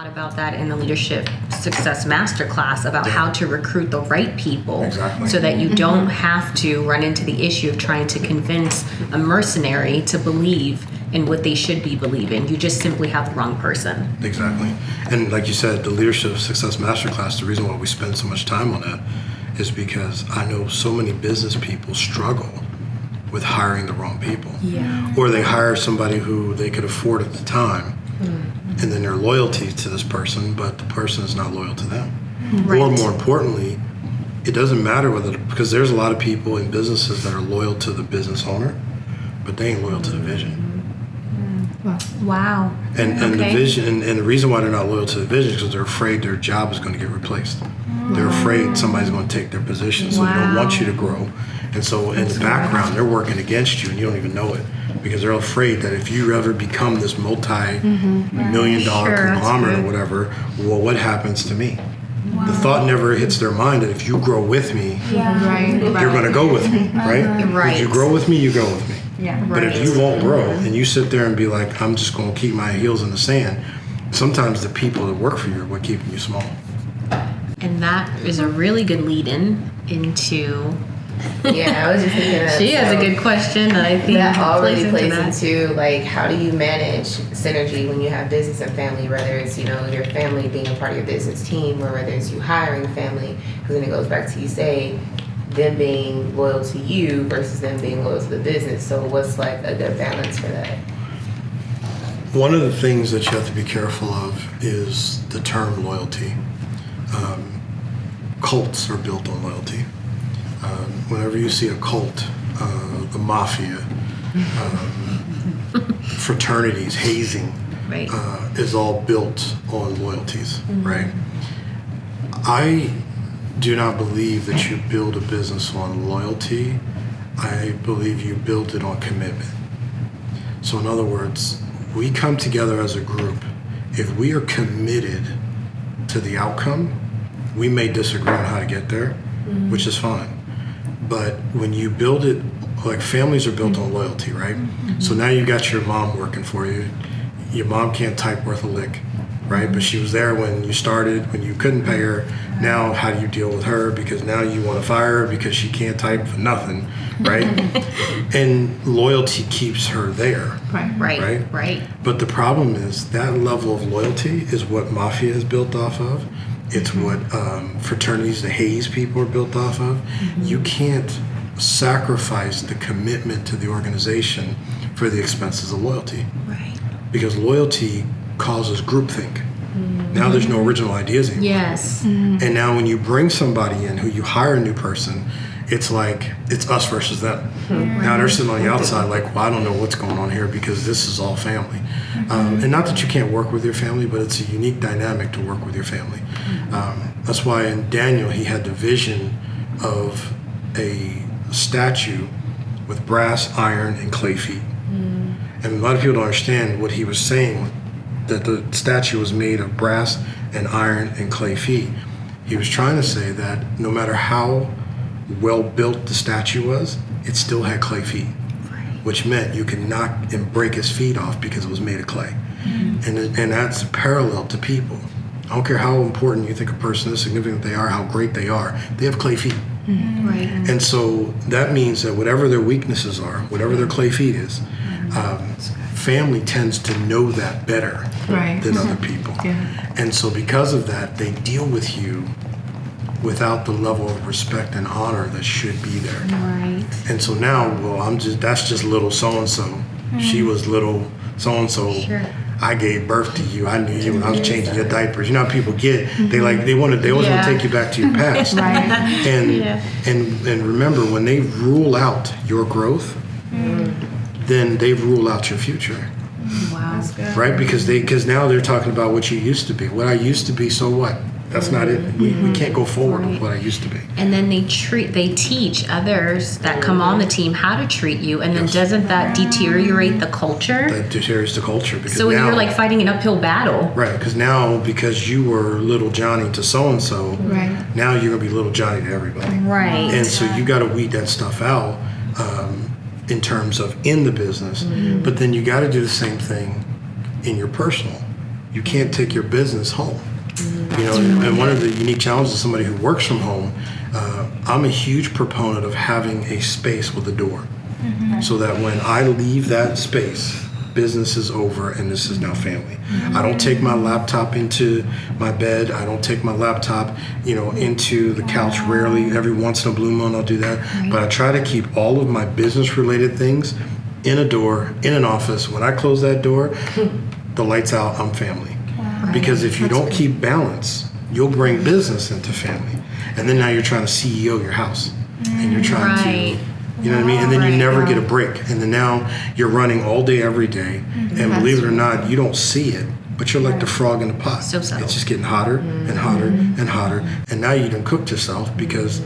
lot about that in the Leadership Success Masterclass about how to recruit the right people so that you don't have to run into the issue of trying to convince a mercenary to believe in what they should be believing. You just simply have the wrong person. Exactly. And like you said, the Leadership Success Masterclass, the reason why we spend so much time on that is because I know so many business people struggle with hiring the wrong people. Yeah. Or they hire somebody who they could afford at the time, and then their loyalty to this person, but the person is not loyal to them. Right. Or more importantly, it doesn't matter whether, because there's a lot of people in businesses that are loyal to the business owner, but they ain't loyal to the vision. Wow. And the vision, and the reason why they're not loyal to the vision is because they're afraid their job is going to get replaced. They're afraid somebody's going to take their position, so they don't want you to grow. And so in the background, they're working against you, and you don't even know it, because they're afraid that if you ever become this multi-million-dollar conglomerate or whatever, well, what happens to me? The thought never hits their mind that if you grow with me, you're going to go with me, right? If you grow with me, you go with me. But if you won't grow and you sit there and be like, I'm just going to keep my heels in the sand, sometimes the people that work for you are what keeping you small. And that is a really good lead-in into... Yeah, I was just thinking that. She has a good question that I think that already plays that. into like how do you manage synergy when you have business and family, whether it's your family being a part of your business team or whether it's you hiring family, because then it goes back to you say them being loyal to you versus them being loyal to the business. So what's like a good balance for that? One of the things that you have to be careful of is the term loyalty. Cults are built on loyalty. Whenever you see a cult, the mafia, fraternities, hazing, is all built on loyalties, right? I do not believe that you build a business on loyalty. I believe you build it on commitment. So in other words, we come together as a group. If we are committed to the outcome, we may disagree on how to get there, which is fine. But when you build it, like families are built on loyalty, right? So now you got your mom working for you. Your mom can't type worth a lick, right? But she was there when you started, when you couldn't pay her. Now how do you deal with her? Because now you want to fire her because she can't type for nothing, right? And loyalty keeps her there. Right. But the problem is that level of loyalty is what mafia is built off of. It's what fraternities, the haze people are built off of. You can't sacrifice the commitment to the organization for the expenses of loyalty. Right. Because loyalty causes groupthink. Now there's no original ideas anymore. Yes. And now when you bring somebody in who you hire a new person, it's like it's us versus them. Now they're sitting on the outside like, well, I don't know what's going on here because this is all family. And not that you can't work with your family, but it's a unique dynamic to work with your family. That's why in Daniel, he had the vision of a statue with brass, iron, and clay feet. And a lot of people don't understand what he was saying, that the statue was made of brass and iron and clay feet. He was trying to say that no matter how well built the statue was, it still had clay feet, which meant you could knock and break his feet off because it was made of clay. And that's parallel to people. I don't care how important you think a person is, significant they are, how great they are, they have clay feet. And so that means that whatever their weaknesses are, whatever their clay feet is, family tends to know that better than other people. And so because of that, they deal with you without the level of respect and honor that should be there. And so now, well, that's just little so-and-so. She was little so-and-so. I gave birth to you. I knew you when I was changing your diapers. You know how people get, they always want to take you back to your past. And remember, when they rule out your growth, then they rule out your future. Wow. Right? Because now they're talking about what you used to be. What I used to be, so what? That's not it. We can't go forward with what I used to be. And then they teach others that come on the team how to treat you, and then doesn't that deteriorate the culture? That deteriorates the culture. Because so now, you're like fighting an uphill battle. Right, because you were little Johnny to so-and-so, now you're going to be little Johnny to everybody. Right. And so you got to weed that stuff out in terms of in the business, but then you got to do the same thing in your personal. you can't take your business home. You know, and one of the unique challenges of somebody who works from home, I'm a huge proponent of having a space with a door, so that when I leave that space, business is over and this is now family. I don't take my laptop into my bed. I don't take my laptop, you know, into the couch. Rarely, every once in a blue moon I'll do that. But I try to keep all of my business related things in a door, in an office. When I close that door, the lights out, I'm family. Because if you don't keep balance, you'll bring business into family. And then now you're trying to CEO your house. And you're trying to, you know what I mean? And then you never get a break. And then now you're running all day, every day. And believe it or not, you don't see it, but you're like the frog in the pot. So subtle. It's just getting hotter and hotter and hotter. And now you done cooked yourself because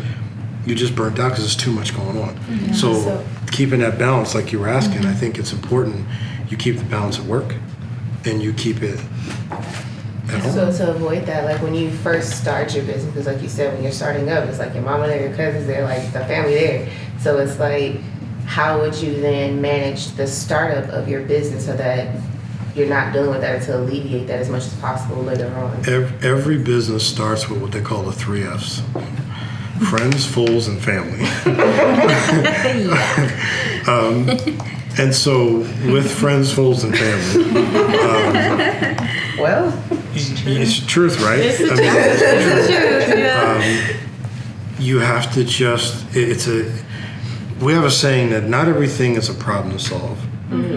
you just burnt out because there's too much going on. So keeping that balance, like you were asking, I think it's important. You keep the balance at work and you keep it at home. So to avoid that, like when you first start your business, because like you said, when you're starting up, it's like your mama there, your cousins there, like the family there. So it's like, how would you then manage the startup of your business so that you're not dealing with that, to alleviate that as much as possible later on? Every business starts with what they call the 3 F's. Friends, fools, and family. And so with friends, fools, and family, Well, it's the truth, right? It's the truth. You have to just, we have a saying that not everything is a problem to solve.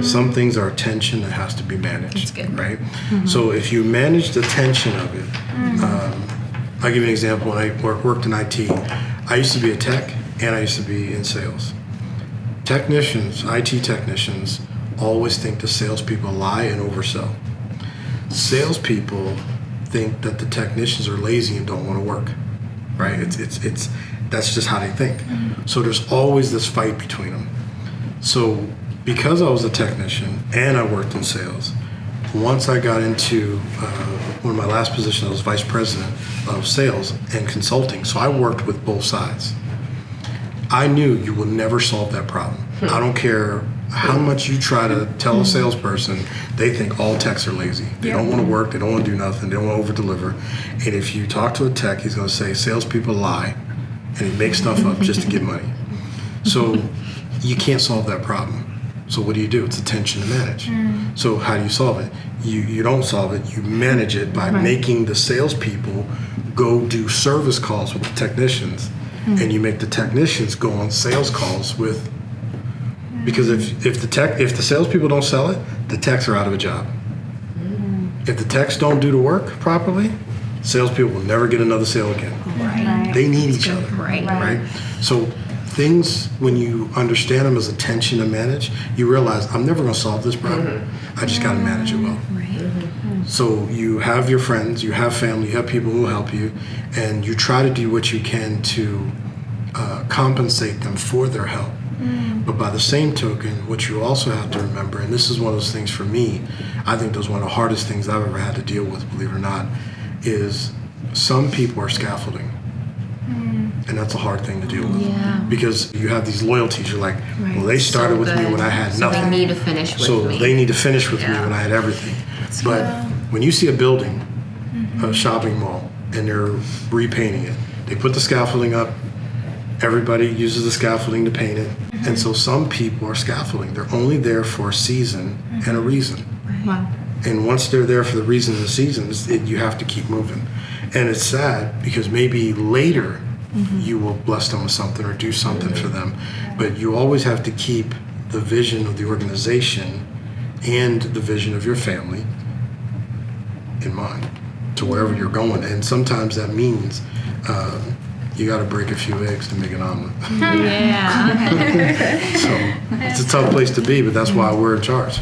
Some things are tension that has to be managed. That's good. Right? So if you manage the tension of it, I'll give you an example. When I worked in IT, I used to be a tech and I used to be in sales. Technicians, IT technicians, always think the salespeople lie and oversell. Salespeople think that the technicians are lazy and don't want to work. Right? It's that's just how they think. So there's always this fight between them. So because I was a technician and I worked in sales, once I got into one of my last positions, I was vice president of sales and consulting. So I worked with both sides. I knew you will never solve that problem. I don't care how much you try to tell a salesperson, they think all techs are lazy. They don't want to work, they don't want to do nothing, they don't want to over-deliver. And if you talk to a tech, he's going to say salespeople lie and he makes stuff up just to get money. So you can't solve that problem. So what do? It's a tension to manage. So how do you solve it? You don't solve it, you manage it by making the salespeople go do service calls with the technicians. And you make the technicians go on sales calls with, because if the salespeople don't sell it, the techs are out of a job. If the techs don't do the work properly, salespeople will never get another sale again. They need each other. Right? So things, when you understand them as a tension to manage, you realize I'm never going to solve this problem. I just got to manage it well. So you have your friends, you have family, you have people who will help you, and you try to do what you can to compensate them for their help. But by the same token, what you also have to remember, and this is one of those things for me, I think that was one of the hardest things I've ever had to deal with, believe it or not, is some people are scaffolding. And that's a hard thing to deal with. Because you have these loyalties. You're like, well, they started with me when I had nothing. So they need to finish with me. So they need to finish with me when I had everything. But when you see a building, a shopping mall, and they're repainting it, they put the scaffolding up, everybody uses the scaffolding to paint it, and so some people are scaffolding. They're only there for a season and a reason. And once they're there for the reason and the seasons, you have to keep moving. And it's sad because maybe later you will bless them with something or do something for them, but you always have to keep the vision of the organization and the vision of your family in mind to wherever you're going. And sometimes that means you got to break a few eggs to make an omelet. So it's a tough place to be, but that's why we're in charge.